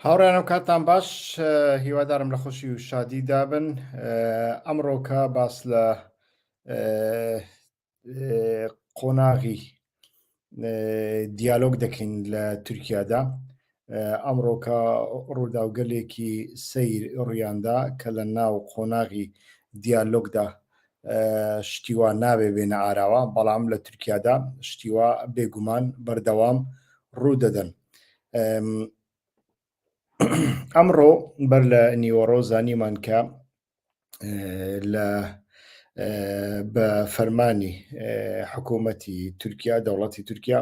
هاوڕێنە و کاتان باش هیوادارم لە خۆشی و شادی دابن ئەمڕۆکە باس لە قۆناغی دیالۆگ دەکەین لە تورکیادا. ئەمڕۆکە ڕووداوگەلێکی سەیر ڕوویاندا کە لە ناو قۆناغی دیالۆگدا شتیوا نابێ بێنە ئاراوە، بەڵام لە تورکیادا شتیوا بێگومان بەردەوام ڕوودەدەن. ئەمڕۆ بەر لە نیوەڕۆ زانیمان کە بە فەرمانی حکوومەتی تورکیا، دەوڵەتی تورکیا،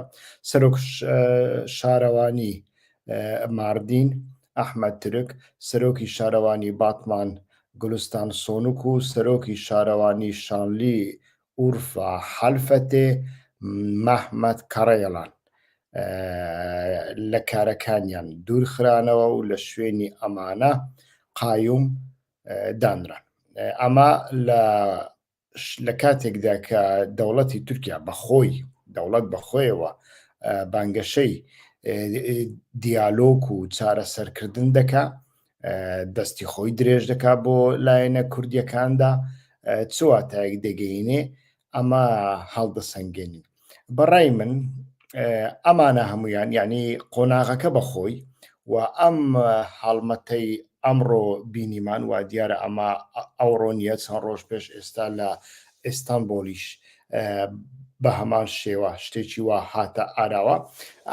سەرۆک شارەوانی ماردین ئەحمەد تورک، سەرۆکی شارەوانی باتمان گولستان سۆنوک و سەرۆکی شارەوانی شانلی ئورفا حەلفەتێ مەحمەد کەڕێڵان لە کارەکانیان دوورخرانەوە و لە شوێنی ئەمانە قایوم دانران. ئەمە لە کاتێکدا کە دەوڵەتی تورکیا بەخۆی دەوڵەت بەخۆیەوە بانگەشەی دیالۆگ و چارەسەرکردن دەکا، دەستی خۆی درێژ دەکا بۆ لایەنە کوردیەکاندا، چواتایەک دەگەینێ ئەمە هەڵدەسەنگێنین. بەڕای من ئەمانە هەمویان، یعنی قۆناغەکە بەخۆی و ئەم هەڵمەتەی ئەمڕۆ بینیمان و دیارە ئەمە ئەوڕۆ نیە، چەند ڕۆژ پێش ئێستا لە ئێستانبۆلیش بە هەمان شێوە شتێکی وا هاتە ئاراوە.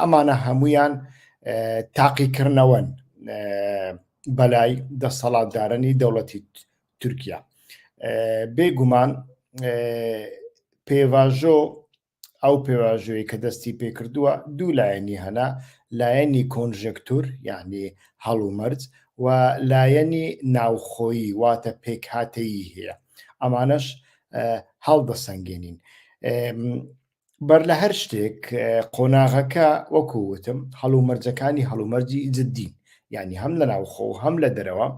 ئەمانە هەمویان تاقیکردنەوەن بەلای دەسەڵاتدارانی دەوڵەتی تورکیا. بێگومان پێواژۆ ئەو پێواژۆی کە دەستی پێکردووە دوو لایەنی هەنا، لایەنی کۆنژەکتور یعنی هەڵومەرج و لایەنی ناوخۆیی واتە پێکهاتەیی هەیە. ئەمانەش هەڵدەسەنگێنین. بەر لە هەر شتێک قۆناغەکە وەکووتم هەڵومەرجەکانی هەڵومەرجی جددین، یعنی هەم لە ناوخۆ هەم لە دەرەوە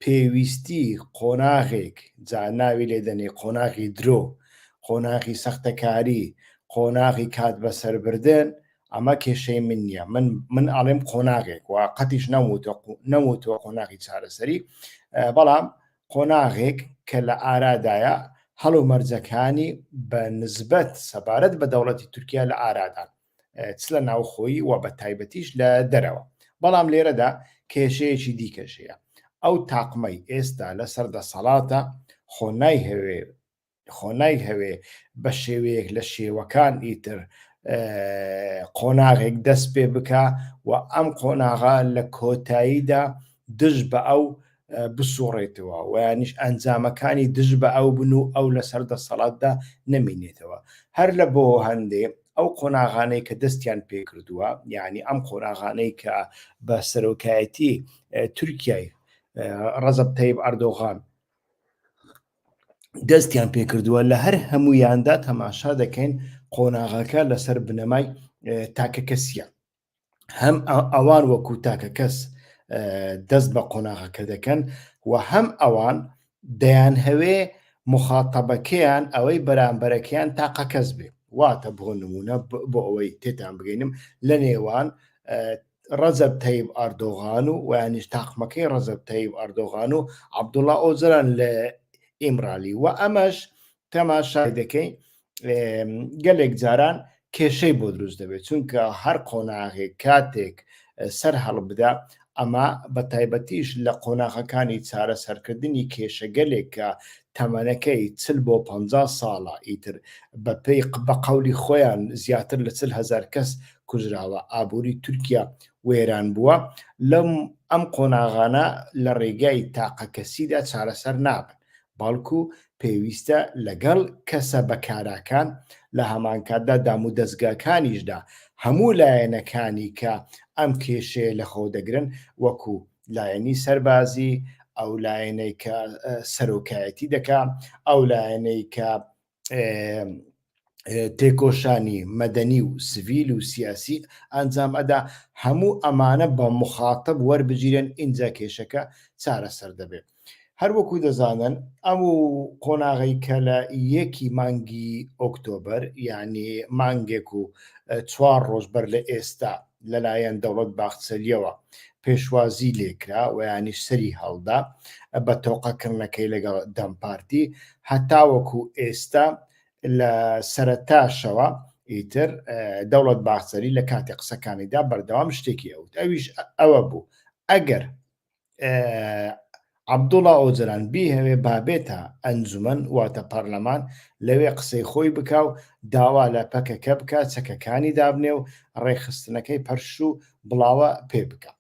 پێویستی قۆناغێک، جا ناوی لێدەنێ قۆناغی درۆ، قۆناغی سەختەکاری، قۆناغی کات بەسەربردن، ئەمە کێشەی من نییە. من ئاڵێم قۆناغێک و قەتیش نەوتوە قۆناغی چارەسەری، بەڵام قۆناغێک کە لە ئارادایە هەڵومەرجەکانی بە نسبەت سەبارەت بە دەوڵەتی تورکیا لە ئارادان، چ لە ناوخۆیی و بە تایبەتیش لە دەرەوە. بەڵام لێرەدا کێشەیەکی دیکەشەیە. ئەو تاقمەی ئێستا لەسەر دەسەڵاتە خۆنای هەوێ بە شێوەیەک لە شێوەکان ئیتر قۆناغێک دەست پێ بکە و ئەم قۆناغا لە کۆتاییدا دژ بە ئەو بسوڕێتەوە و یانیش ئەنجامەکانی دژ بە ئەو بن و ئەو لەسەر دەسەڵاتدا نەمینێتەوە. هەر لە بۆ هەندێ ئەو قۆناغانەی کە دەستیان پێکردووە، یعنی ئەم قۆناغانەی کە بە سەرۆکایەتی تورکیای ڕەزەب تەیب ئەردۆغان دەستیان پێکردووە، لە هەر هەمویاندا تەماشا دەکەین قۆناغەکە لەسەر بنەمای تاکە کەسیە. هەم ئەوان وەکو تاکە کەس دەست بە قۆناغەکە دەکەن و هەم ئەوان دەیان هەوێ مخاتەبەکەیان ئەوەی بەرامبەرەکەیان تاقە کەس بێ. واتە بۆ نمونە بۆ ئەوەی تێتان بگەینم، لە نێوان ڕەزەب تەیب ئەردۆغان و یانیش تاقمەکەی ڕەزەب تەیب ئەردۆغان و عەبدوڵڵا ئۆجەلان لە ئیمرالی، و ئەمەش تەماشای دەکەین گەلێک جاران کێشەی بۆ دروست دەبێت، چونکە هەر قۆناغێک کاتێک سەر هەڵبدا، ئەمە بە تایبەتیش لە قۆناغەکانی چارەسەرکردنی کێشەگەلێک کە تەمەنەکەی 40 بۆ 50 ساڵە، ئیتر بە قەولی خۆیان زیاتر لە 40,000 کەس کوژراوە، ئابووری تورکیا وێران بووە، لەم ئەم قۆناغانە لە ڕێگای تاقە کەسیدا چارەسەر نابن، باڵکو پێویستە لەگەڵ کەسە بەکاراکان لە هەمان کاتدا دام و دەستگاکانیشدا هەموو لایەنەکانی کە ئەم کێشەیە لە خۆ دەگرن، وەکو لایەنی سەربازی، ئەو لایەنەی کە سەرۆکایەتی دەکا، ئەو لایەنەی کە تێکۆشانی مەدەنی و سڤیل و سیاسی ئەنجام ئەدا، هەموو ئەمانە بە مخاتەب وەربگیرن، ئینجا کێشەکە چارەسەر دەبێت. هەر وەکو دەزانن ئەم قۆناغی کە لە 1 مانگی ئۆکتۆبەر، یعنی مانگێک و 4 ڕۆژ بەر لە ئێستا لەلایەن دەوڵەت باخچەلیەوە پێشوازی لێکرا و یانیش سەری هەڵدا بە تۆقەکردنەکەی لەگەڵ دەمپارتی هەتاوەکو ئێستا لە سەرەتاشەوە ئیتر دەوڵەت باخچەری لە کاتی قسەکانیدا بەردەوام شتێکی ئەویش ئەوە بوو ئەگەر عەبدوڵڵا ئۆجەلان بیهەوێ بابێتە ئەنجومەن واتە پەرلەمان لەوێ قسەی خۆی بکا و داوا لە پەکەکە بکە چەکەکانی دابنێ و ڕێخستنەکەی پەرش و بڵاوە پێ بکە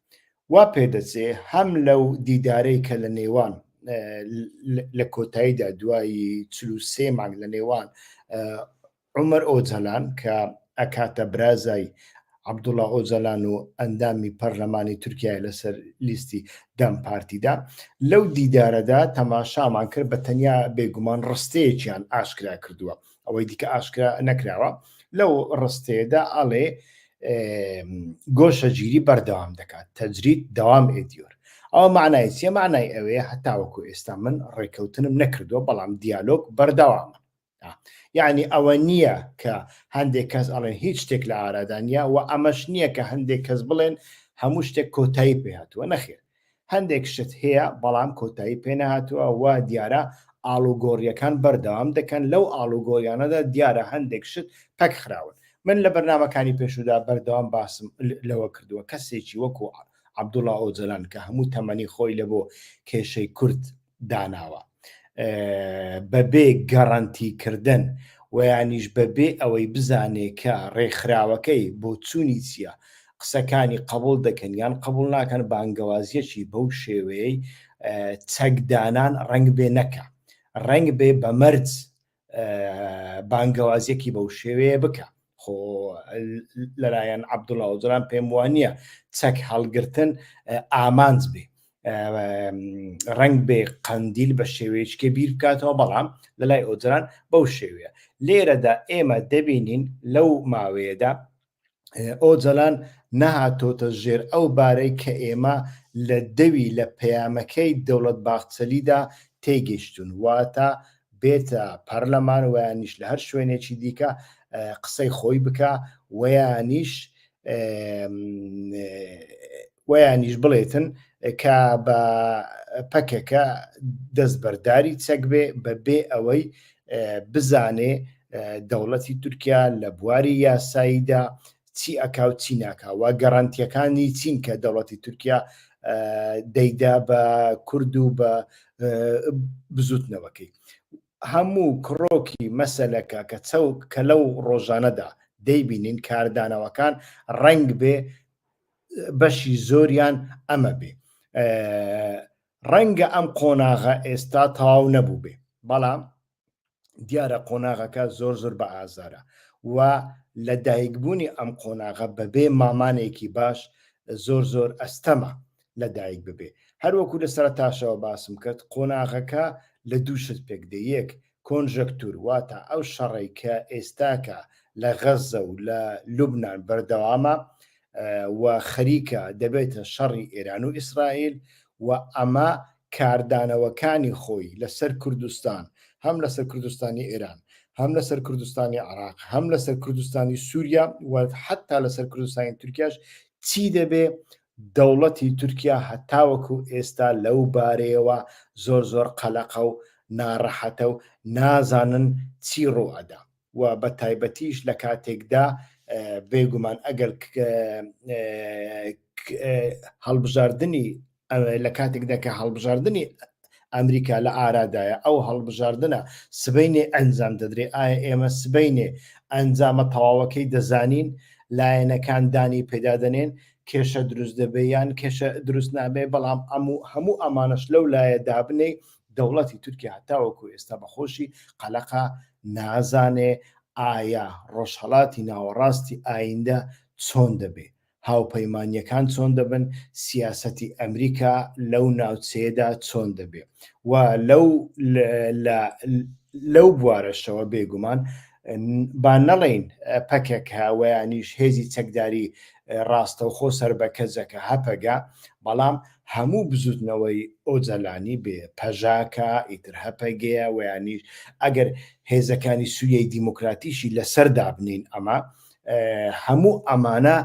وا پێدەچێ هەم لەو دیدارەی کە لە نێوان لە کۆتاییدا دوایی 43 مانگ لە نێوان عومەر ئۆجەلان کە ئەکاتە برازای عەبدوڵڵا ئۆجەلان و ئەندامی پەرلەمانی تورکیای لەسەر لیستی دەمپارتیدا لەو دیدارەدا تەماشامان کرد بە تەنیا بێگومان ڕستەیەکیان ئاشکرا کردووە ئەوەی دیکە ئاشکرا نەکراوە لەو ڕستەیەدا ئەڵێ گۆشەگیری بەردەوام دەکات تەجرید دەوام ئێدیۆر ئەوە معنای چیە معنای ئەوەیە هەتاوەکو ئێستا من ڕێکەوتنم نەکردووە بەڵام دیالۆگ بەردەوامە یعنی ئەوە نییە کە هەندێک کەس ئەڵێن هیچ شتێک لە ئارادا نیە و ئەمەش نییە کە هەندێک کەس بڵێن هەموو شتێک کۆتایی پێ هاتووە نەخێر هەندێک شت هەیە بەڵام کۆتایی پێ نەهاتووە و دیارە ئاڵوگۆڕیەکان بەردەوام دەکەن لەو ئاڵوگۆریانەدا دیارە هەندێک شت پەک خراون من لە بەرنامەکانی پێشودا بەردەوام باسم لەوە کردووە کەسێکی وەکو عەبدوڵڵا ئۆجەلان کە هەموو تەمەنی خۆی لە بۆ کێشەی کورد داناوە بەبێ گەڕەنتیکردن و یانیش بەبێ ئەوەی بزانێ کە ڕێکخراوەکەی بۆ چوونی چییە قسەکانی قبول دەکەن یان قبول ناکەن بانگەوازیەکی بەو شێوەیەی چەکدانان ڕەنگ بێ نەکە ڕەنگ بێ بە مەرج بانگەوازیەکی بەو شێوەیە بکە خۆ لەلایەن عەبدوڵڵا ئۆجەلان پێم وانە چەک هەڵگرتن ئامانج بێ ڕنگ بێ قەندیل بە شێوەیەکێ بیر بکاتەوە بەڵام لەلای ئۆجەلان بەو شێوەیە لێرەدا ئێمە دەبینین لەو ماوەیەدا ئۆجەلان نەهاتۆتە ژێر ئەو بارەی کە ئێمە لە دەوی لە پەیامەکەی دەوڵەت باخچەلیدا تێگەیشتون واتە بێتە پەرلەمان ویانیش لە هەر شوێنێکی دیکە قسەی خۆی بکە ویانیش بڵێتن کە بە پەکەکە دەستبەرداری چەک بێ بەبێ ئەوەی بزانێ دەوڵەتی تورکیا لە بواری یاساییدا چی ئەکا و چی ناکا و گەڕانتیەکانی چین کە دەوڵەتی تورکیا دەیدا بە کورد و بە بزوتنەوەکەی هەموو کڕۆکی مەسەلەکە کە لەو ڕۆژانەدا دەیبینین کاردانەوەکان ڕەنگ بێ بەشی زۆریان ئەمە بێ ڕەنگە ئەم قۆناغە ئێستا تەواو نەبوو بێ بەڵام دیارە قۆناغەکە زۆر زۆر بە ئازارە و لە دایکبوونی ئەم قۆناغە بەبێ مامانێکی باش زۆر زۆر ئەستەمە لە دایک ببێ هەروەکو لە سەرەتاشەوە باسم کرد قۆناغەکە لە دوو شت پێک دەیەک کۆنژەکتور واتە ئەو شەڕی کە ئێستاکە لە غەزە و لە لوبنان بەردەوامە و خەریکە دەبێتە شەڕی ئێران و ئیسرائیل و ئەمە کاردانەوەکانی خۆی لەسەر کوردستان هەم لەسەر کوردستانی ئێران هەم لەسەر کوردستانی عێراق هەم لەسەر کوردستانی سووریا و حتا لەسەر کوردستانی تورکیاش چی دەبێ دەوڵەتی تورکیا هەتاوەکو ئێستا لەو بارەیەوە زۆر زۆر قەلەقە و ناڕەحەتە و نازانن چی ڕوئەدا و بە تایبەتیش لە کاتێکدا بێگومان ئەگەر هەڵبژاردننی لە کاتێکدا کە هەڵبژاردننی ئەمریکا لە ئارادایە ئەو هەڵبژاردنە سبەینێ ئەنجام دەدرێت ئایا ئێمە سبەینێ ئەنجامە تەواوەکەی دەزانین لایەنەکان دانی پێدادەنێن کێشە دروست دەبێ یان کێشە دروست نابێ بەڵام هەموو ئەمانش لەو لایە دابنێ دەوڵەتی تورکیا هەتاوەکو ئێستا بەخۆشی قەلەقە نازانێ ئایا ڕۆژهەڵاتی ناوەڕاستی ئایندە چۆن دەبێ هاوپەیمانیەکان چۆن دەبن سیاسەتی ئەمریکا لەو ناوچەیەدا چۆن دەبێ و لەو بوارەشەوە بێگومان با نەڵێن پەکێک هاوەیانیش هێزی چەکداری ڕاستەوخۆ سەر بە کەزەکە هەپەگا بەڵام هەموو بزوتنەوەی ئۆجەلانی بێ پەژاکە ئیتر هەپەگەیە ویانیش ئەگەر هێزەکانی سووریای دیموکراتیشی لەسەر دابنین ئەمە هەموو ئەمانە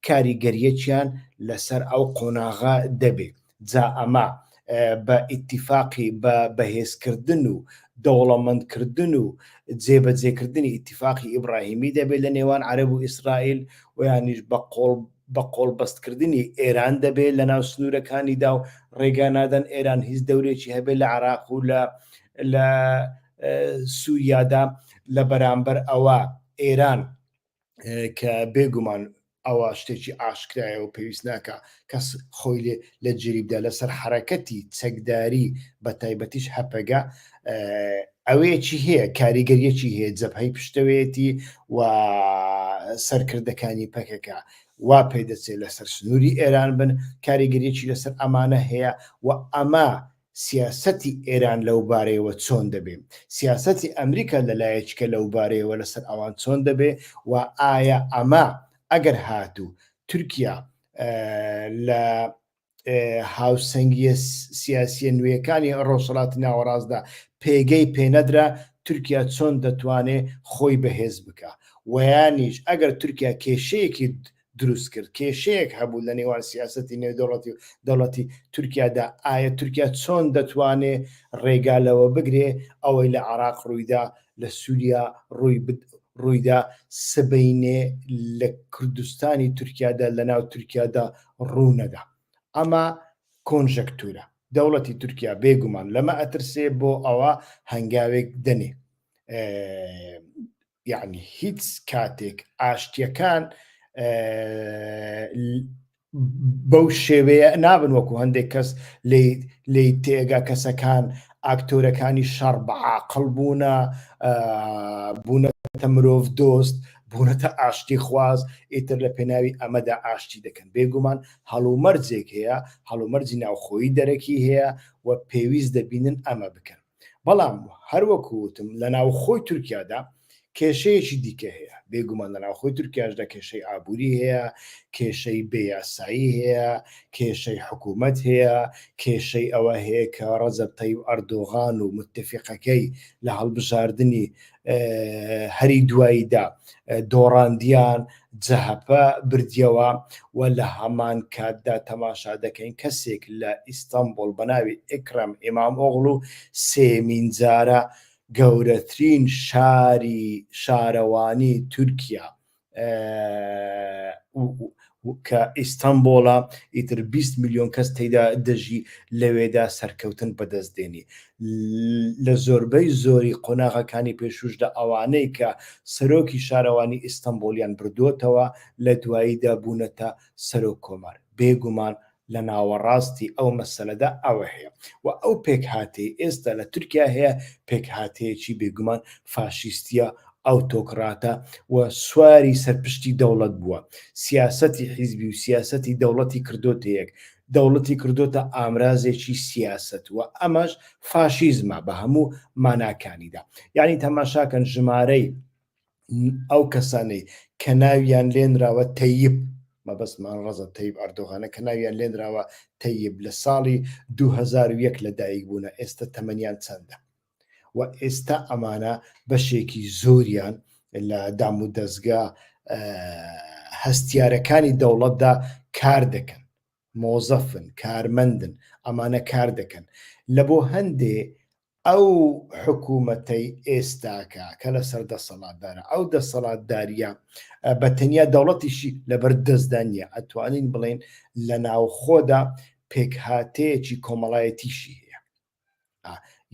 کاریگەریەکیان لەسەر ئەو قۆناغا دەبێ. جا ئەمە بە ئیتیفاقی بە بەهێزکردن و دەوڵەمەندکردن و جێبەجێکردنی ئیتیفاقی ئیبراهیمی دەبێت لە نێوان عەرەب و ئیسرائیل و یانیش بە قۆڵبەستکردنی ئێران دەبێت لە ناو سنوورەکانیدا و ڕێگا نادەن ئێران هیچ دەورێکی هەبێت لە عێراق و لە سووریادا لە بەرامبەر ئەوە ئێران کە بێگومان ئەوە شتێکی ئاشکرایە و پێویست ناکە کەس خۆی لە جێریبدا لەسەر حرەکەتی چەکداری بە تایبەتیش هەپەگە ئەوەیەکی هەیە کاریگەریەکی هەیە جەبهەی پشتەوەیەتی و سەرکردەکانی پەکەکە وا پێدەچێت لەسەر سنووری ئێران بن کاریگەریەکی لەسەر ئەمانە هەیە و ئەمە سیاسەتی ئێران لەو بارەیەوە چۆن دەبێت سیاسەتی ئەمریکا لەلایەکە لەو بارەیەوە لەسەر ئەوان چۆن دەبێت و ئایا ئەمە ئەگەر هاتوو تورکیا لە هاوسەنگیە سیاسیە نوێیەکانی ڕۆژهەڵاتی ناوەڕاستدا پێگەی پێنەدرا تورکیا چۆن دەتوانێت خۆی بەهێز بکە و یانیش ئەگەر تورکیا کێشەیەکی دروست کرد کێشەیەک هەبوو لە نێوان سیاسەتی نێودەوڵەتی و دەوڵەتی تورکیادا ئایا تورکیا چۆن دەتوانێت ڕێگا لەوە بگرێ ئەوەی لە عێراق ڕوویدا لە سووریا ڕوویدا سبەینێ لە کوردستانی تورکیادا لە ناو تورکیادا ڕوونەدا ئەمە کۆنژەکتورە دەوڵەتی تورکیا بێگومان لەمە ئەترسێ بۆ ئەوە هەنگاوێک دەنێ یعنی هیچ کاتێک ئاشتیەکان بەو شێوەیە نابن وەکو هەندێک کەس لی تێگا کەسەکان ئاکتۆرەکانی شەڕ بەعاقڵ بوونەتە مرۆڤ دۆست بوونەتە ئاشتی خواز ئیتر لە پێناوی ئەمەدا ئاشتی دەکەن بێگومان هەڵومەرجێک هەیە هەڵومەرجی ناوخۆیی دەرەکی هەیە و پێویست دەبینن ئەمە بکەن بەڵام هەروەکوتم لە ناوخۆی تورکیادا کێشەیەکی دیکە هەیە بێگومان لە ناوخۆی تورکیاشدا کێشەی ئابووری هەیە کێشەی بێیاسایی هەیە کێشەی حکوومەت هەیە کێشەی ئەوە هەیە کە ڕەجەب تەیب ئەردۆغان و متتەفیقەکەی لە هەڵبژاردننی هەری دواییدا دۆڕاندیان جەهەپە بردیەوە و لە هەمان کاتدا تەماشا دەکەین کەسێک لە ئیستانبول بە ناوی ئیکرەم ئیمامۆغڵو سێمین جارە گەورەترین شارەوانی تورکیا کە ئیستانبۆڵە ئیتر 20 میلیۆن کەس تێیدا دەژی لەوێدا سەرکەوتن بەدەستدێنی لە زۆربەی زۆری قۆناغەکانی پێشوشدا ئەوانەی کە سەرۆکی شارەوانی ئیستانبۆلیان بردووەتەوە لە دواییدا بوونەتە سەرۆک کۆمار بێگومان لە ناوەڕاستی ئەو مەسەلەدا ئەوە هەیە و ئەو پێکهاتەی ئێستا لە تورکیا هەیە پێکهاتەیەکی بێگومان فاشیستیە ئەوتۆکراتە و سواری سەرپشتی دەوڵەت بووە سیاسەتی حیزبی و سیاسەتی دەوڵەتی کردوتە یەک دەوڵەتی کردوتە ئامرازێکی سیاست و ئەمەش فاشیزمە بە هەموو ماناکانیدا یعنی تەماشاکەن ژمارەی ئەو کەسانەی کە ناویان لێنراوە تەیب مەبەستمان ڕەزە تەیب ئەردۆغانە کە ناویان لێنراوە تەیب لە ساڵی 2001 لەدایک بوونە ئێستا تەمەنیان چەندە و ئێستا ئەمانە بەشێکی زۆریان لە دام و دەستگا هەستیارەکانی دەوڵەتدا کار دەکەن مۆزەفن کارمەندن ئەمانە کار دەکەن لە بۆ هەندێ ئەو حکوومەتەی ئێستاکە کە لە سەر دەسەڵاتدارە ئەو دەسەڵاتداریە بە تەنیا دەوڵەتیشی لەبەر دەستدانیە ئەتوانین بڵێن لە ناوخۆدا پێکهاتەیەکی کۆمەڵایەتیشی هەیە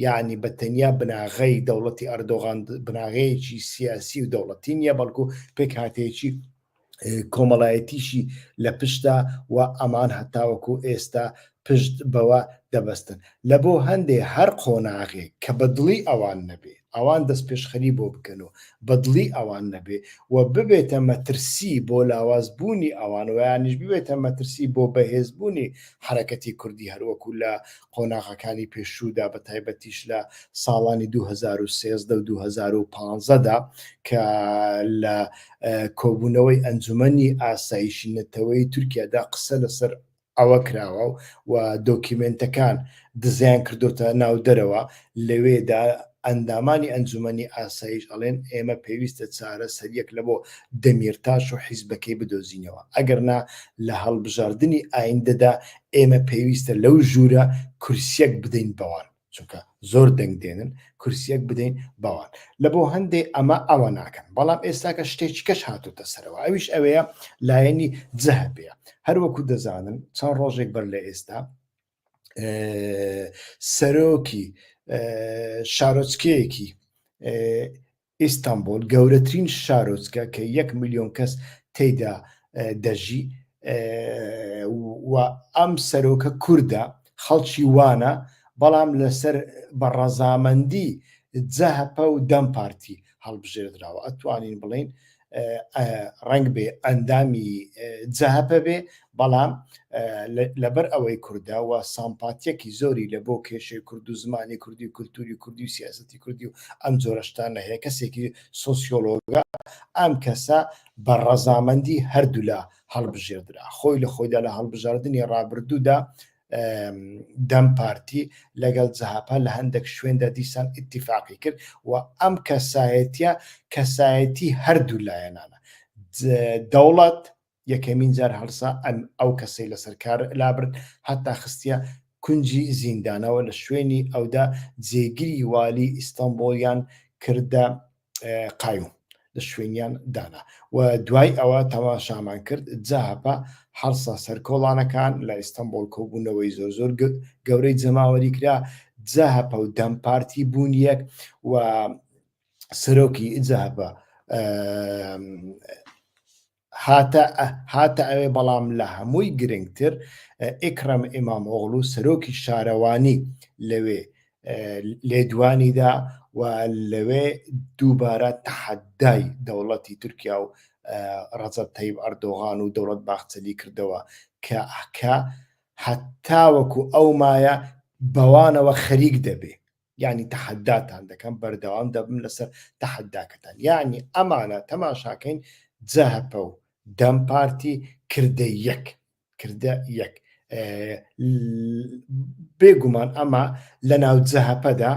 یعنی بە تەنیا بناغەی دەوڵەتی ئەردۆغان بناغەیەکی سیاسی و دەوڵەتی نیە بەڵکو پێکهاتەیەکی کۆمەڵایەتیشی لە پشتە و ئەمان هەتاوەکو ئێستا پشت بەوە دەبەستن لە بۆ هەندێ هەر قۆناغێک کە بەدڵی ئەوان نەبێ ئەوان دەست پێشخەری بۆ بکەن و بەدڵی ئەوان نەبێ و ببێتە مەترسی بۆ لاوازبوونی ئەوان و یانیش ببێتە مەترسی بۆ بەهێزبوونی حرەکەتی کوردی هەروەکو لە قۆناغەکانی پێشوودا بە تایبەتیش لە ساڵانی 2013 و 2015دا کە لە کۆبوونەوەی ئەنجومەنی ئاسایشی نەتەوەی تورکیادا قسە لەسەر ئەوە کراوە و دۆکیمنتەکان دزیان کردوتە ناو دەرەوە لەوێدا ئەندامانی ئەنجومەنی ئاسایش ئەڵێن ئێمە پێویستە چارە سەریەک لە بۆ دەمیرتاش و حیزبەکەی بدۆزینەوە، ئەگەرنا لە هەڵبژاردننی ئایندەدا ئێمە پێویستە لەو ژوورە کورسیەک بدەین بەوان، چونکە زۆر دەنگ دێنن کورسیەک بدەین بەوان لە بۆ هەندێک ئەمە ئەوە ناکەن. بەڵام ئێستاکە شتێکی کەش هاتوتە سەرەوە، ئەویش ئەوەیە لایەنی جەهەبەیە. هەروەکو دەزانن چەند ڕۆژێک بەر لە ئێستا سەرۆکی شارۆچکەیەکی ئیستانبول، گەورەترین شارۆچکە کە 1 ملیۆن کەس تێیدا دەژی، و ئەم سەرۆکە کووردە، خەڵکی وانە، بەڵام لەسەر بەڕەزامەندی جەهەپە و دەم پارتی هەڵبژێردراوە. ئەتوانین بڵین ڕنگ بێ ئەندامی جەهەپە بێ، بەڵام لەبەر ئەوەی کووردە و سامپاتیەکی زۆری لە بۆ کێشەی کورد و زمانی کوردی و کولتوری کوردی و سیاسەتی کوردی و ئەم جۆرەشتانە هەیە. کەسێکی سۆسیۆلۆگە ئەم کەسە بە ڕەزامەندی هەردوو لە هەڵبژێردرا، خۆی لە خۆیدا لە هەڵبژاردننی ڕابردوودا دەم پارتی لەگەڵ جەهەپە لە هەندێک شوێندا دیسان ئیتیفاقی کرد و ئەم کەسایەتیە کەسایەتی هەردوو لایەنانە. دەوڵەت یەکەمین جار هەڵسا ئەو کەسەی لەسەر کار لابرد، هەتا خستیە کونجی زیندانەوە لە شوێنی ئەودا جێگیری والی ئیستانبولیان کردە قایوم، لە شوێنیان دانا و دوای ئەوە تەماشامان کرد جەهەپە هەڵسا سەرکۆڵانەکان لە ئیستانبول کۆبوونەوەی زۆر زۆر گەورەی جەماوەری کرا. جەهەپە و دەم پارتی بوون یەک و سەرۆکی جەهەپە هاتە ئەوێ. بەڵام لە هەمووی گرنگتر ئیکرەم ئیمامۆغڵو سەرۆکی شارەوانی لەوێ لێدوانیدا و لەوێ دووبارە تەحەدای دەوڵەتی تورکیا و ڕەجەب تەیب ئەردۆغان و دەوڵەت باخچەلی کردەوە کە هەتا وەکو ئەو مایە بەوانەوە خەریک دەبێ، یعنی تەحەداتان دەکەم، بەردەوام دەبم لەسەر تەحەداکەتان. یعنی ئەمانە تەماشاکەین جەهەپە و دەم پارتی کردە یەک. بێگومان ئەمە لە ناو جەهەپەدا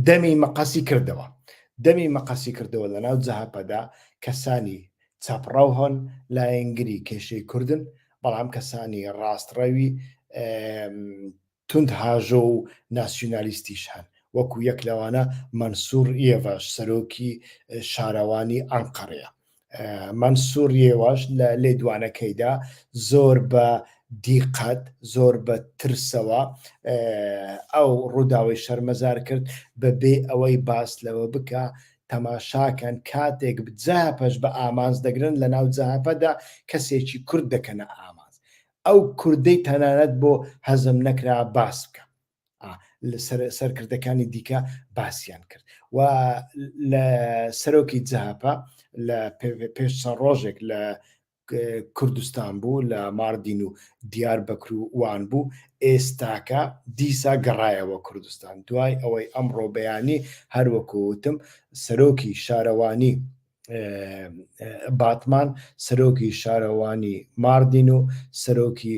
دەمی مەقەسی کردەوە لە ناو جەهەپەدا کەسانی چاپڕاو هەن لایەنگری کێشەی کوردن، بەڵام کەسانی ڕاستڕەوی توندهاژۆ و ناسیۆنالیستیش هەن، وەکو یەک لەوانە مەنسوور یێڤاش سەرۆکی شارەوانی ئەنقەرەیە. مەنسوور یێڤاش لە لێدوانەکەیدا زۆر بە دیقەت، زۆر بە ترسەوە ئەو ڕووداوی شەرمەزار کرد بەبێ ئەوەی باس لەوە بکە تەماشاکەن کاتێک جەهەپەش بە ئامانج دەگرن لە ناو جەهەپەدا کەسێکی کورد دەکەنە ئامانج، ئەو کوردەی تەنانەت بۆ هەزم نەکرا باس بکە، سەرکردەکانی دیکە باسییان کرد. و لە سەرۆکی جەهەپە لە پێش چەند ڕۆژێک لە کوردستان بوو، لە ماردین و دیاربەکر و وان بوو، ئێستاکە دیسا گەڕایەوە کوردستان دوای ئەوەی ئەمڕۆ بەیانی هەروەکوتم سەرۆکی شارەوانی باتمان، سەرۆکی شارەوانی ماردین و سەرۆکی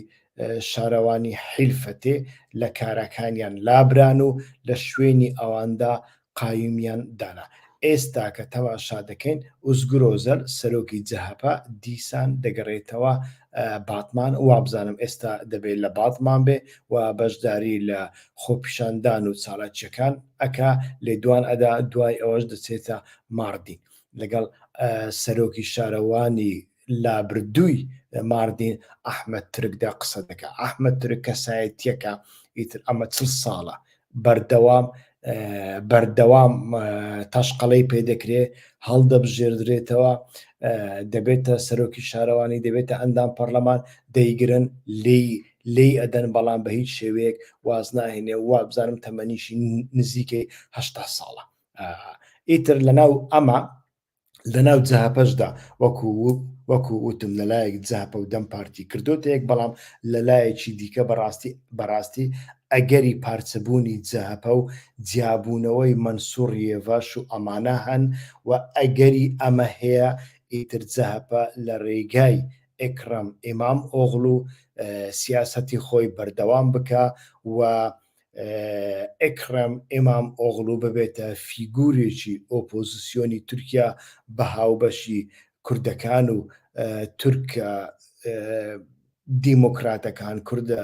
شارەوانی حیلفەتێ لە کارەکانیان لابران و لە شوێنی ئەواندا قایمیان دانا. ئێستا کە تەماشا دەکەین ئوزگرۆزەر سەرۆکی جەهەپە دیسان دەگەڕێتەوە باتمان، وابزانم ئێستا دەبێت لە باتمان بێ و بەشداری لە خۆپیشاندان و چالاکیەکان ئەکا لێدوان ئەدا، دوای ئەوەش دەچێتە ماردین لەگەڵ سەرۆکی شارەوانی لابردووی ماردین ئەحمەد ترکدا قسە دەکە. ئەحمەد ترک کەسایەتیەکە ئیتر ئەمە 40 ساڵە بەردەوام تاشقەڵەی پێدەکرێ، هەڵدەبژێردرێتەوە، دەبێتە سەرۆکی شارەوانی، دەبێتە ئەندام پەرلەمان، دەیگرن لێی ئەدەن، بەڵام بە هیچ شێوەیەک واز ناهێنێ. وا بزانم تەمەنیشی نزیکەی 80 ساڵە. ئیتر لەناو جەهەپەشدا وەکو وتم لەلایەک جەهەپە و دەم پارتی کردوتە یەک، بەڵام لەلایەکی دیکە بەڕاستی ئەگەری پارچەبوونی جەهەپە و جیابوونەوەی مەنسوور یێڤاش و ئەمانە هەن و ئەگەری ئەمە هەیە ئیتر جەهەپە لە ڕێگای ئیکرەم ئیمامۆغڵو سیاسەتی خۆی بەردەوام بکە و ئەکرەم ئێمام ئۆغڵو ببێتە فیگورێکی ئۆپۆزیسیۆنی تورکیا بە هاوبەشی کوردەکان و تورکە دیموکراتەکان کوردە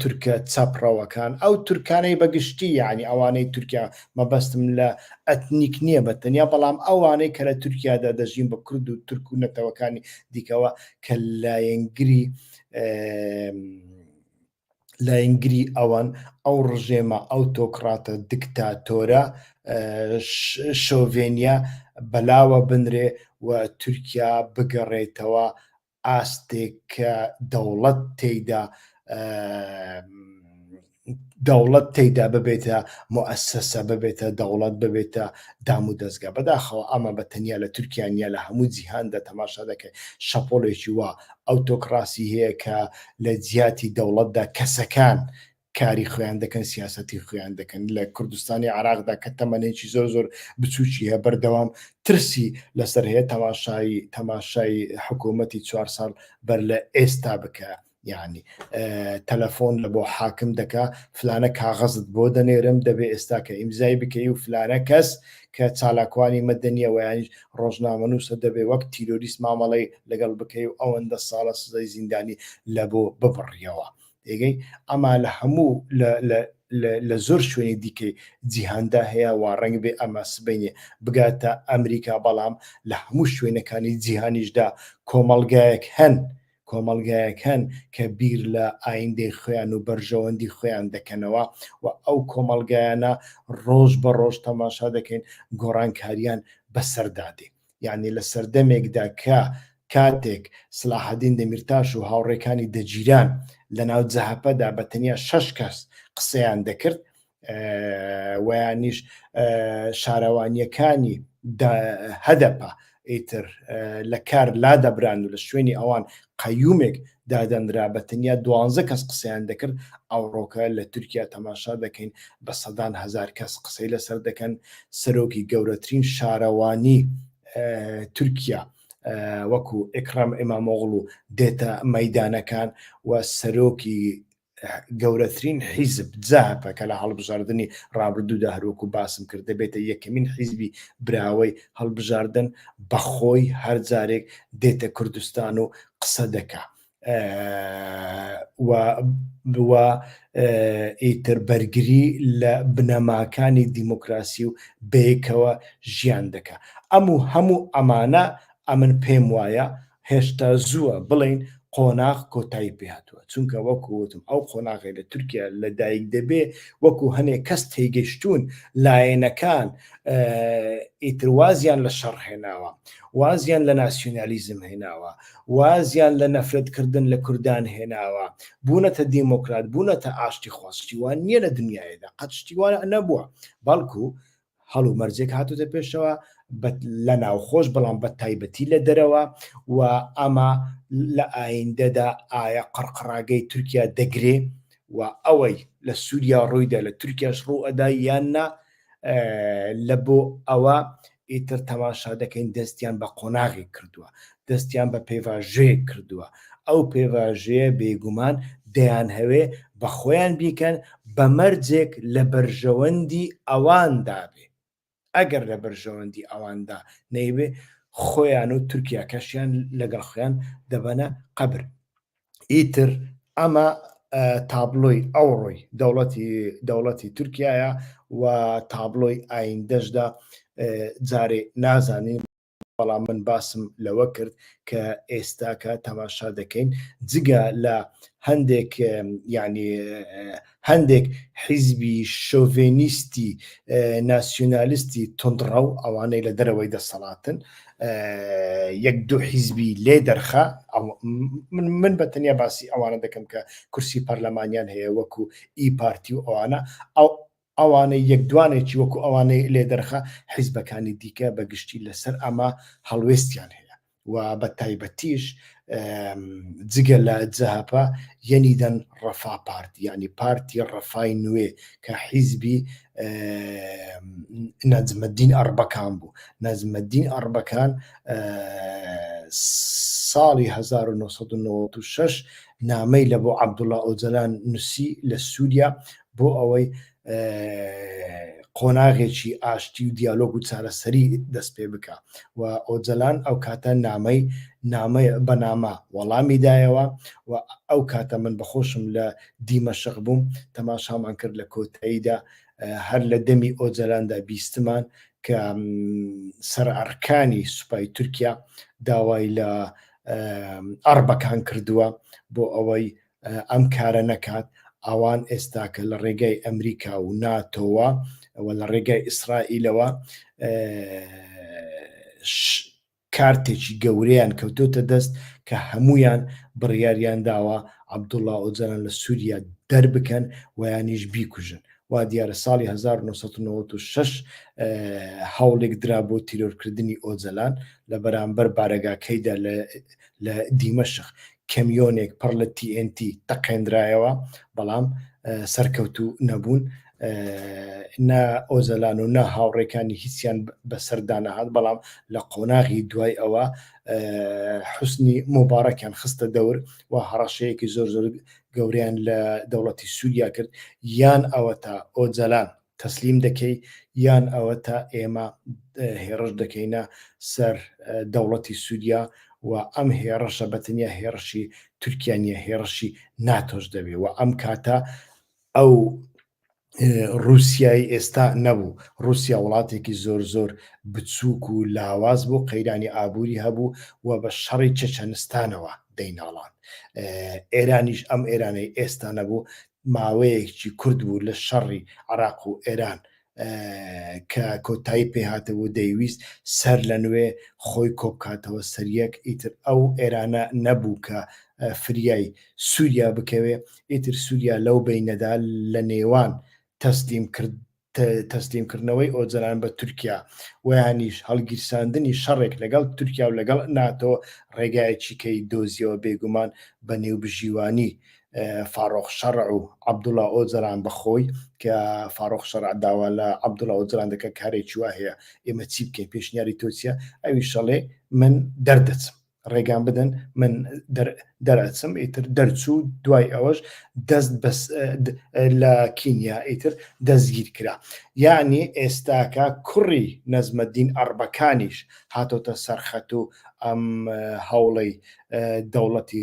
تورکە چاپڕەوەکان ئەو تورکانەی بەگشتی یعنی ئەوانەی تورکیا مەبەستم لە ئەتنیک نییە بەتەنیا بەڵام ئەوانەی کە لە تورکیادا دەژین بە کورد و تورک و نەتەوەکانی دیکەوە کە لایەنگری ئەوان ئەو ڕژێمە ئەو تۆکراتە دیکتاتۆرە شۆڤێنیا بەلاوە بنرێ و تورکیا بگەڕێتەوە ئاستێک کە دەوڵەت تێیدا ببێتە مؤسسە ببێتە دەوڵەت ببێتە دام و دەستگا بەداخەوە ئەمە بە تەنیا لە تورکیانیا لە هەموو جیهاندا تەماشا دەکەی شەپۆڵێکی وا ئەوتۆکراسی هەیە کە لە جیاتی دەوڵەتدا کەسەکان کاری خۆیان دەکەن سیاسەتی خۆیان دەکەن لە کوردستانی عراقدا کە تەمەنێکی زۆر بچووکی هەیە بەردەوام ترسی لەسەر هەیە تەماشای حکوومەتی 4 ساڵ بەر لە ئێستا بکە یعنی تەلەفۆن لە بۆ حاکم دەکا فلانە کاغەزت بۆ دەنێرم دەبێ ئێستا کە ئیمزای بکەی و فلانە کەس کە چالاکوانی مەدەنیە ویانی ڕۆژنامەنووسە دەبێ وەک تیرۆریست مامەڵەی لەگەڵ بکەی و ئەوەندە ساڵە سزای زیندانی لە بۆ ببڕیەوە دەیگەی ئەما لە هەموو لە زۆر شوێنی دیکەی جیهاندا هەیە وا ڕەنگ بێ ئەمە سبینێ بگاتە ئەمریکا بەڵام لە هەموو شوێنەکانی جیهانیشدا کۆمەڵگایەک هەن کە بیر لە ئایندەی خۆیان و بەرژەوەندی خۆیان دەکەنەوە و ئەو کۆمەڵگایانە ڕۆژ بە ڕۆژ تەماشا دەکەین گۆڕانکاریان بەسەردادێ یعنی لە سەردەمێکدا کە کاتێک سلاحەدین دەمیرتاش و هاوڕێکانی دەگیران لە ناو جەهەپەدا بە تەنیا 6 کەس قسەیان دەکرد ویانیش شارەوانیەکانی هەدەپە ئیتر لە کار لا دەبران و لە شوێنی ئەوان قەیومێک دادەنرا بە تەنیا 12 کەس قسەیان دەکرد ئەوڕۆکە لە تورکیا تەماشا دەکەین بە سەدان هەزار کەس قسەی لەسەر دەکەن سەرۆکی گەورەترین شارەوانی تورکیا وەکو ئێکرەم ئێمامۆغڵو دێتە مەیدانەکان و سەرۆکی گەورەترین حیزب جەهەپە کە لە هەڵبژاردننی ڕابردوودا هەروەکو باسم کرد دەبێتە یەکەمین حیزبی براوەی هەڵبژاردن بەخۆی هەر جارێک دێتە کوردستان و قسە دەکا و ئیتر بەرگری لە بنەماکانی دیموکراسی و بەیەکەوە ژیان دەکا هەموو ئەمانە ئەمن پێم وایە هێشتا زووە بڵین قۆناغ کۆتایی پێهاتووە چونکە وەکووتم ئەو قۆناغی لە تورکیا لە دایک دەبێ وەکو هەنێک کەس تێگەشتون لایەنەکان ئیتر وازیان لە شەڕ هێناوە وازیان لە ناسیۆنالیزم هێناوە وازیان لە نەفرەتکردن لە کوردان هێناوە بوونەتە دیموکرات بوونەتە ئاشتی خواستیوان نییە لە دنیاەدا قەت شتیوانە نەبووە بەڵکو هەڵو مەرجێک هاتوتە پێشەوە لە ناوخۆش بەڵام بە تایبەتی لە دەرەوە و ئەمە لە ئایندەدا ئایا قەرقڕاگەی تورکیا دەگرێ و ئەوەی لە سووریا ڕوویدا لە تورکیاش ڕوو ئەدا یاننا لە بۆ ئەوە ئیتر تەماشا دەکەین دەستیان بە قۆناغی کردووە دەستیان بە پێواژەیە کردووە ئەو پێواژەیە بێگومان دەیان هەوێ بە خۆیان بیکەن بە مەرجێک لە بەرژەوەندی ئەواندا بێ ئەگەر لە بەرژەوەندی ئەواندا نەیبێ خۆیان و تورکیا کەشیان لەگەڵ خۆیان دەبەنە قەبر ئیتر ئەمە تابلۆی ئەوڕۆی دەوڵەتی تورکیایە و تابلۆی ئایندەشدا جارێ نازانین بەڵام من باسم لەوە کرد کە ئێستاکە تەماشا دەکەین جگە لە هەندێک حیزبی شۆڤێنیستی ناسیۆنالیستی تندڕەو ئەوانەی لە دەرەوەی دەسەڵاتن یەک دوو حیزبی لێ دەرخە من بە تەنیا باسی ئەوانە دەکەم کە کورسی پەرلەمانیان هەیە وەکو ئی پارتی و ئەوانەی یەک دوانێکی وەکو ئەوانەی لێ دەرخە حیزبەکانی دیکە بەگشتی لەسەر ئەمە هەڵوێستیان هەیە و بە تایبەتیش جگە لە جەهەپە یەنیدەن ڕەفا پارتی ینی پارتی ڕەفای نوێ کە حیزبی نەجمەدین ئەربەکان بوو نەجمەدین ئەربەکان ساڵی 1996 نامەی لە بۆ عەبدوڵڵا ئۆجەلان نووسی لە سووریا بۆ ئەوەی قۆناغێکی ئاشتی و دیالۆگ و چارەسەری دەست پێ بکە و ئۆجەلان ئەو کاتە نامەی بەنامە وەڵامی دایەوە و ئەو کاتە من بەخۆشم لە دیمەشق بووم تەماشامان کرد لە کۆتاییدا هەر لە دەمی ئۆجەلاندا بیستمان کە سەرعەرکانی سوپای تورکیا داوای لە ئەڕبەکان کردووە بۆ ئەوەی ئەم کارە نەکات ئەوان ئێستاکە لە ڕێگای ئەمریکا و ناتۆوە لە ڕێگای ئیسرائیلەوە کارتێکی گەورەیان کەوتۆتە دەست کە هەمویان بڕیاریان داوە عەبدوڵڵا ئۆجەلان لە سووریا دەربکەن و یانیش بیکوژن وا دیارە ساڵی 1996 هەوڵێک درا بۆ تیرۆرکردنی ئۆجەلان لە بەرامبەر بارەگاکەیدا لە دیمەشق کەمیۆنێک پڕ لە TNT تەقێنرایەوە بەڵام سەرکەوتو نەبوون نا ئۆجەلان و نا هاوڕێکانی هیچیان بەسەردا نەهات بەڵام لە قۆناغی دوای ئەوە حوسنی مۆبارەکیان خستە دەور و هەڕەشەیەکی زۆر گەوریان لە دەوڵەتی سووریا کرد یان ئەوە تا ئۆجەلان تەسلیم دەکەی یان ئەوە تا ئێمە هێرش دەکەینە سەر دەوڵەتی سووریا و ئەم هێرشە بەتەنیا هێرشی تورکیانیە هێرشی ناتۆش دەبێ و ئەم کاتە ئەو رووسایی ئێستا نەبوو رووسیا وڵاتێکی زۆر بچووک و لاواز بوو قەیرانی ئابووری هەبوو و بە شەڕی چەچەنستانەوە دەیناڵان ئێرانیش ئەم ئێرانەی ئێستا نەبوو ماوەیەکی کورد بوو لە شەڕی عێراق و ئێران کە کۆتایی پێهاتەوە دەیویست سەر لە نوێ خۆی کۆبکاتەوە سەریەک ئیتر ئەو ئێرانە نەبوو کە فریای سووریا بکەوێ ئیتر سووریا لەو بینەدا لە نێوان تەسلیمکردنەوەی ئۆجەلان بە تورکیا ویانیش هەڵگیرساندنی شەڕێک لەگەڵ تورکیا و لەگەڵ ناتۆ ڕێگایەکی کەی دۆزیەوە بێگومان بە نێوبژیوانی فاڕۆق شەڕع و عەبدوڵڵا ئۆجەلان بەخۆی کە فاڕۆق شەڕع داوا لە عەبدوڵڵا ئۆجەلان دەکە کارێکی وا هەیە ئێمە چی بکەین پێشنیاری تۆ چییە ئەوی شەڵێ من دەردەچم ڕێگان بدەن من دەرەچم ئیتر دەرچوو دوای ئەوەش دەست لە کینیا ئیتر دەستگیر کرا یعنی ئێستاکە کوڕی نەزمەدین ئەڕبەکانیش هاتۆتە سەرخەت و ئەم هەوڵەی دەوڵەتی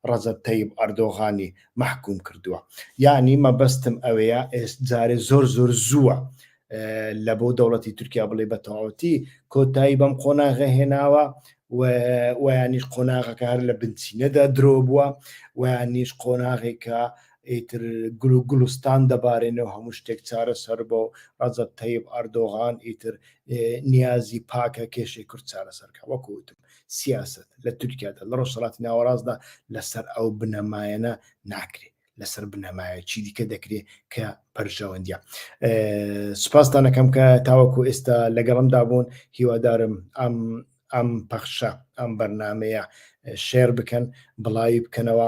ڕەجەب تەیب ئەردۆغانی مەحکوم کردووە یعنی مەبەستم ئەوەیە جارێ زۆر زووە لە بۆ دەوڵەتی تورکیا بڵێ بە تەواوەتی کۆتایی بەم قۆناغە هێناوە ویانیش قۆناغەکە هەر لە بنچینەدا درۆ بووە ویانیش قۆناغێکە ئیتر گوڵستان دەبارێنەوە هەموو شتێک چارە سەر بۆ ڕەجەب تەیب ئەردۆغان ئیتر نیازی پاکە کێشەی کورد چارە سەرکە وەکوتم سیاست لە تورکیادا لە ڕۆژهەڵاتی ناوەڕاستدا لەسەر ئەو بنەمایەنە ناکرێت لەسەر بنەمایەکی دیکە دەکرێت کە پەرژەوەندیە سوپاسدان دەکەم کە تاوەکو ئێستا لەگەڵمدا بوون هیوادارم ئەم پەخشە ئەم بەرنامەیە شێر بکەن بڵاوی بکەنەوە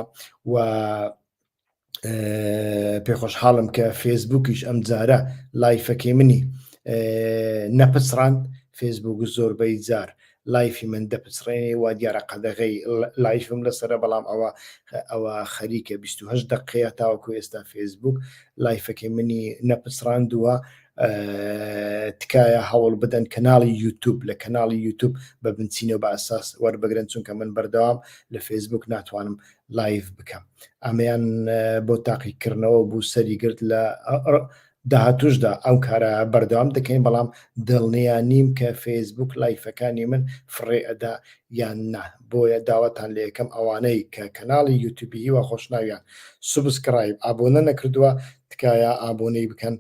و پێخۆشحاڵم کە فێسبووکیش ئەم جارە لایفەکەی منی نەپچڕاند فێسبووک زۆربەی جار لایفی من دەپچڕێنێ وا دیارە قەدەغەی لایفم لەسرە بەڵام ئەوە خەریکە 28 دقەیە تاوەکو ئێستا فێسبووک لایفەکەی منی نەپچڕاندووە تکایە هەوڵ بدەن کەناڵی یوتیوب لە کەناڵی یوتیوب بە بنچینەوە بە ئەساس وەربگرن چونکە من بەردەوام لە فێسبووک ناتوانم لایف بکەم ئەمەیان بۆ تاقیکردنەوە بوو سەری گرت لە داهاتوشدا ئەو کارە بەردەوام دەکەین بەڵام دڵنییا نیم کە فێسبووک لایفەکانی من فڕێ ئەدا یان نا بۆیە داوەتان لە یەکەم ئەوانەی کە کەناڵی یوتیوبی وە خۆشناویان سوبسکرایب ئابۆنە نەکردووە تکایە ئابۆنەی بکەن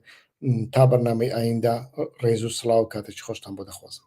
تا بەرنامەی ئایندا ڕێز و سڵاو کاتێکی خۆشتان بۆ دەخوازم